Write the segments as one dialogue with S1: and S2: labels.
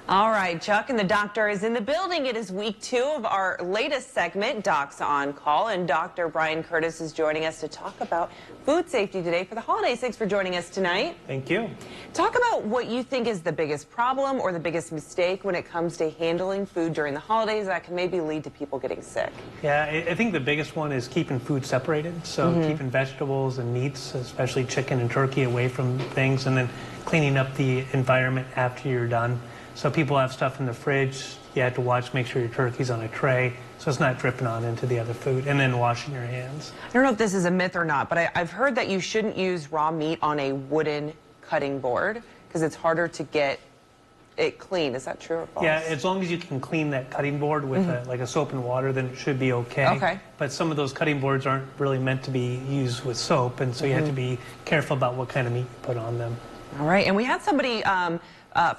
S1: All right, Chuck and the doctor is in the building. It is week 2 of our latest segment, Doc's On Call, and Dr. Brian Curtis is joining us to talk about food safety today for the holidays. Thanks for joining us tonight.
S2: Thank you.
S1: Talk about what you think is the biggest problem or the biggest mistake when it comes to handling food during the holidays that can maybe lead to people getting sick.
S2: Yeah, I think the biggest one is keeping food separated. So keeping vegetables and meats, especially chicken and turkey, away from things, and then cleaning up the environment after you're done. So people have stuff in the fridge, you have to watch, make sure your turkey's on a tray so it's not dripping on into the other food, and then washing your hands.
S1: I don't know if this is a myth or not, but I've heard that you shouldn't use raw meat on a wooden cutting board because it's harder to get it clean. Is that true or false?
S2: Yeah, as long as you can clean that cutting board with like a soap and water, then it should be okay.
S1: Okay. But
S2: some of those cutting boards aren't really meant to be used with soap, and so you have to be careful about what kind of meat you put on them.
S1: All right, and we had somebody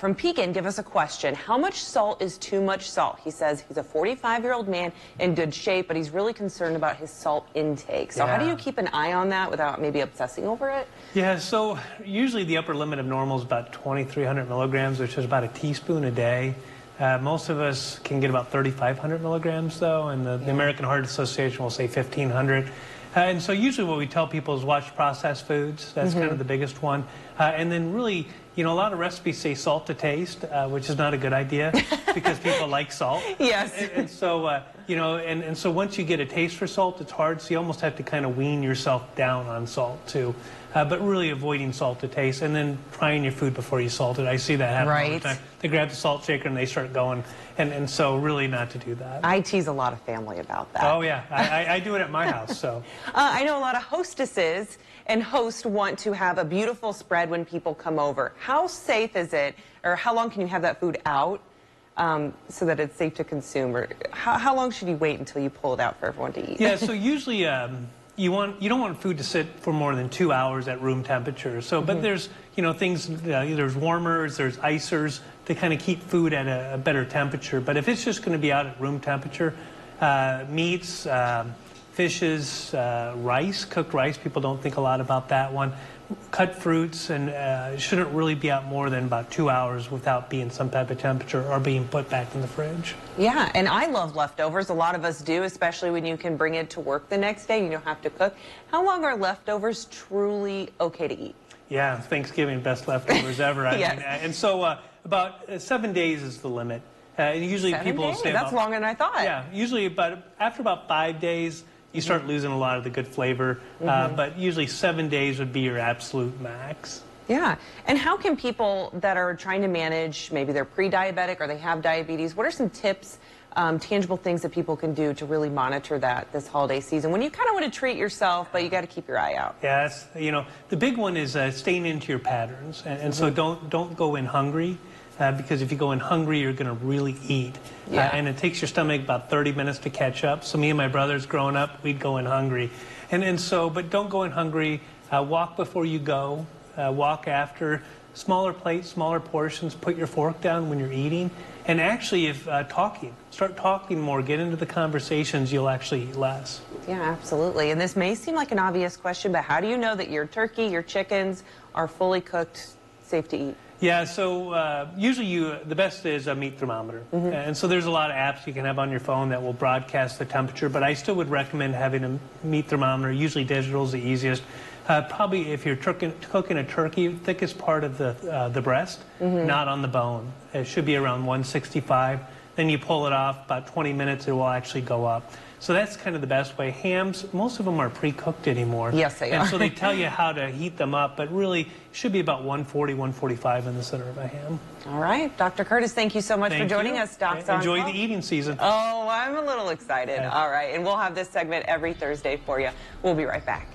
S1: from Pekin give us a question. How much salt is too much salt? He says he's a 45-year-old man in good shape, but he's really concerned about his salt intake. So how do you keep an eye on that without maybe obsessing over it?
S2: Yeah, so usually the upper limit of normal is about 2,300 milligrams, which is about a teaspoon a day. Most of us can get about 3,500 milligrams, though, and the American Heart Association will say 1,500. And so usually what we tell people is watch processed foods. That's kind of the biggest one. And then really, you know, a lot of recipes say salt to taste, which is not a good idea because people like salt.
S1: Yes.
S2: And so, you know, and so once you get a taste for salt, it's hard. So you almost have to kind of wean yourself down on salt, too. But really avoiding salt to taste, and then trying your food before you salt it. I see that happen all the time. They grab the salt shaker and they start going, and so really not to do that.
S1: I tease a lot of family about that.
S2: Oh yeah, I do it at my house. So
S1: I know a lot of hostesses and hosts want to have a beautiful spread when people come over. How safe is it, or how long can you have that food out so that it's safe to consume, or how long should you wait until you pull it out for everyone to eat?
S2: Yeah, so usually you don't want food to sit for more than 2 hours at room temperature. So, but there's, you know, things, there's warmers, there's icers to kind of keep food at a better temperature. But if it's just going to be out at room temperature, meats, fishes, rice, cooked rice, people don't think a lot about that one. Cut fruits, and shouldn't really be out more than about 2 hours without being some type of temperature or being put back in the fridge.
S1: Yeah, and I love leftovers. A lot of us do, especially when you can bring it to work the next day. You don't have to cook. How long are leftovers truly okay to eat?
S2: Yeah, Thanksgiving, best leftovers ever. I
S1: Yes.
S2: mean, and so about 7 days is the limit. Usually
S1: 7
S2: people
S1: days?
S2: stay
S1: That's longer than I thought.
S2: Yeah, usually after about 5 days, you start losing a lot of the good flavor, but usually 7 days would be your absolute max.
S1: Yeah, and how can people that are trying to manage, maybe they're pre-diabetic or they have diabetes, what are some tips, tangible things that people can do to really monitor that this holiday season when you kind of want to treat yourself, but you got to keep your eye out?
S2: Yeah, you know, the big one is staying into your patterns, and so don't go in hungry. Because if you go in hungry, you're going to really eat. And it takes your stomach about 30 minutes to catch up. So me and my brothers growing up, we'd go in hungry. And so, but don't go in hungry. Walk before you go. Walk after. Smaller plates, smaller portions. Put your fork down when you're eating. And actually, if start talking more, get into the conversations, you'll actually eat less.
S1: Yeah, absolutely. And this may seem like an obvious question, but how do you know that your turkey, your chickens are fully cooked, safe to eat?
S2: Yeah, so usually the best is a meat thermometer. And so there's a lot of apps you can have on your phone that will broadcast the temperature, but I still would recommend having a meat thermometer. Usually digital is the easiest. Probably if you're cooking a turkey, thickest part of the breast, not on the bone. It should be around 165. Then you pull it off, about 20 minutes, it will actually go up. So that's kind of the best way. Hams, most of them are pre-cooked anymore.
S1: Yes, they are.
S2: And so they tell you how to heat them up, but really it should be about 140, 145 in the center of a ham.
S1: All right. Dr. Curtis, thank you so much for joining us. Doc's On
S2: Enjoy
S1: Call.
S2: the eating season.
S1: Oh, I'm a little excited.
S2: Yeah.
S1: All right. And we'll have this segment every Thursday for you. We'll be right back.